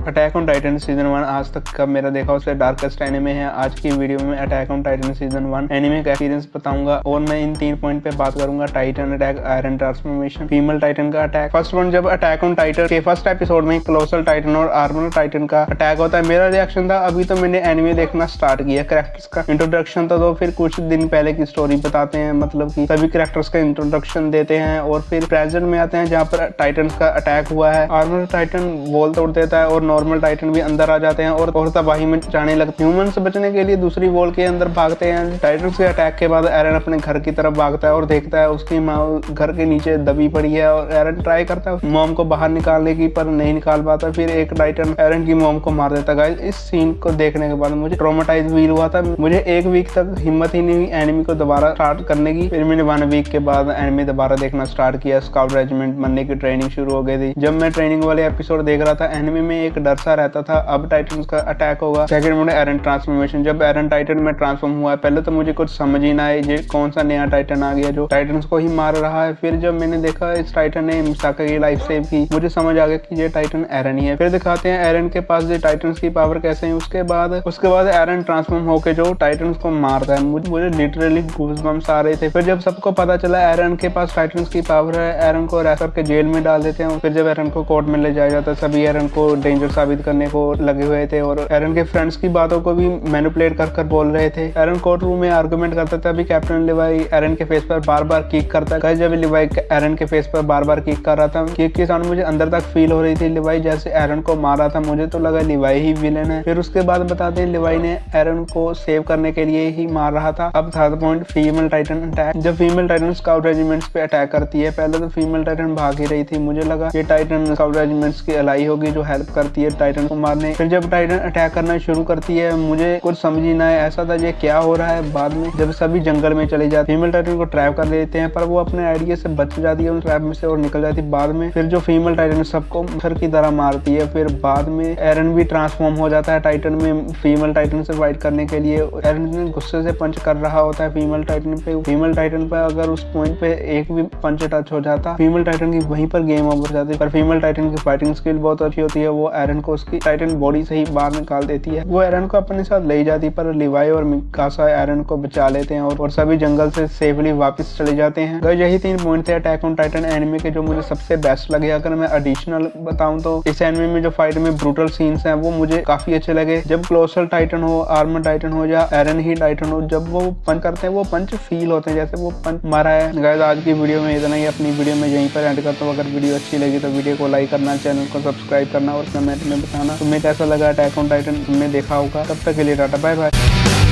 Attack on Titan season 1 आज तक का मेरा देखा उससे डार्केस्ट एनिमे है। आज की वीडियो में attack on Titan season 1 anime का एक्सपीरियंस बताऊंगा और मैं इन 3 पॉइंट पे बात करूंगा। Titan attack, iron transformation, female Titan का अटैक। फर्स्ट वन, जब अटैक ऑन टाइटन के फर्स्ट एपिसोड में कोलोसल टाइटन और आर्मर टाइटन का अटैक होता है, मेरा रिएक्शन था अभी तो मैंने एनिमे देखना स्टार्ट किया, कैरेक्टर्स का इंट्रोडक्शन था, तो फिर कुछ दिन पहले की स्टोरी बताते हैं, मतलब कि सभी कैरेक्टर्स का इंट्रोडक्शन देते हैं और फिर प्रेजेंट में आते हैं जहाँ पर टाइटन का अटैक हुआ है। आर्मर टाइटन वॉल तोड़ देता है और नॉर्मल टाइटन भी अंदर आ जाते हैं और तबाही में जाने लगते हैं। ह्यूमन से बचने के लिए दूसरी वॉल के अंदर भागते हैं। टाइटन के अटैक के बाद एरन अपने घर की तरफ भागता है और देखता है उसकी माँ घर के नीचे दबी पड़ी है और एरन ट्राई करता है मॉम को बाहर निकालने की, पर नहीं निकाल पाता। फिर एक टाइटन एरन की मॉम को मार देता है। गाइस, इस सीन को देखने के बाद मुझे ट्रॉमेटाइज फील हुआ था। मुझे एक वीक तक हिम्मत ही नहीं हुई एनिमे को दोबारा स्टार्ट करने की। फिर मैंने 1 वीक के बाद एनिमे दोबारा देखना स्टार्ट किया। स्काउट रेजिमेंट बनने की ट्रेनिंग शुरू हो गई थी। जब मैं ट्रेनिंग वाले एपिसोड देख रहा था, एनिमे में एक डर सा रहता था अब टाइटन का अटैक होगा। सेकंड में एरन ट्रांसफॉर्मेशन, जब एरन टाइटन में ट्रांसफॉर्म हुआ है, पहले तो मुझे कुछ समझ ही ना आया कौन सा नया टाइटन आ गया जो टाइटन को ही मार रहा है। फिर जब मैंने देखा इस टाइटन ने मिसाका की लाइफ सेव की, मुझे समझ आ गया कि ये टाइटन एरन ही है। फिर दिखाते हैं एरन के पास ये टाइटन की पावर कैसे है। उसके बाद एरन ट्रांसफॉर्म होकर जो टाइटन को मारता है, मुझे लिटरली गूज़बम्स आ रहे थे। फिर जब सबको पता चला एरन के पास टाइटन की पावर है, एरन को रेफर के जेल में डाल देते हैं। फिर जब एरन को कोर्ट में ले जाया जाता है, सभी एरन को डेंजर साबित करने को लगे हुए थे और एरन के फ्रेंड्स की बातों को भी मैनिपुलेट कर बोल रहे थे। एरन कोर्ट रूम में आर्गुमेंट करता था। अभी कैप्टन लिवाई एरन के फेस पर बार बार किक करता है। जब लिवाई एरन के फेस पर बार बार किक कर रहा था, किक की साउंड मुझे अंदर तक फील हो रही थी। लिवाई जैसे एरन को मार रहा था, मुझे तो लगा लिवाई ही विलेन है। फिर उसके बाद बताते हैं लिवाई ने एरन को सेव करने के लिए ही मार रहा था। अब third point, female Titan attack. जब फीमेल टाइटन स्काउट रेजिमेंट्स पे अटैक करती है, पहले तो फीमेल टाइटन भाग ही रही थी, मुझे लगा ये टाइटन स्काउट रेजिमेंट्स की अलाई होगी जो हेल्प करती है टाइटन को मारने। फिर जब टाइटन अटैक करना शुरू करती है, मुझे कुछ समझ ही ना आया, ऐसा था ये क्या हो रहा है। बाद में जब सभी जंगल में चले जाते, फीमेल टाइटन को ट्रैप कर लेते हैं, पर वो अपने आइडिया से बच जाती है उन ट्रैप में से और निकल जाती है। बाद में फिर जो फीमेल टाइटन सबको पत्थर की तरह मारती है। फिर बाद में एरन भी ट्रांसफॉर्म हो जाता है टाइटन में फीमेल टाइटन से फाइट करने के लिए। एरन गुस्से से पंच कर रहा होता है फीमेल टाइटन पे। फीमेल टाइटन पे अगर उस पॉइंट पे एक भी पंच टच हो जाता, फीमेल टाइटन की वहीं पर गेम ओवर जाती। पर फीमेल टाइटन की फाइटिंग स्किल बहुत अच्छी होती है, वो एरन को उसकी टाइटन बॉडी से ही बाहर निकाल देती है। वो एरन को अपने साथ ले जाती, पर लिवाई और मिकासा एरन को बचा लेते हैं और सभी जंगल से सेफली वापस चले जाते हैं। तो यही 3 पॉइंट थे अटैक ऑन टाइटन एनिमे के जो मुझे सबसे बेस्ट लगे। अगर मैं एडिशनल बताऊं तो इस एनिमे में जो फाइट में ब्रूटल सीन्स हैं वो मुझे काफी अच्छे लगे। जब कोलोसल टाइटन हो, आर्मर टाइटन हो या एरन ही टाइटन हो, जब वो पंच करते हैं वो पंच फील होते हैं जैसे वो पंच मारा है। गाइस, आज की वीडियो में इतना ही। अपनी वीडियो में यहीं पर एंड करता हूं। अगर वीडियो अच्छी लगी तो वीडियो को लाइक करना, चैनल को सब्सक्राइब करना और कमेंट में बताना तुम्हें कैसा लगा अटैक ऑन टाइटन, तुमने देखा होगा। तब तक के लिए टाटा, बाय बाय।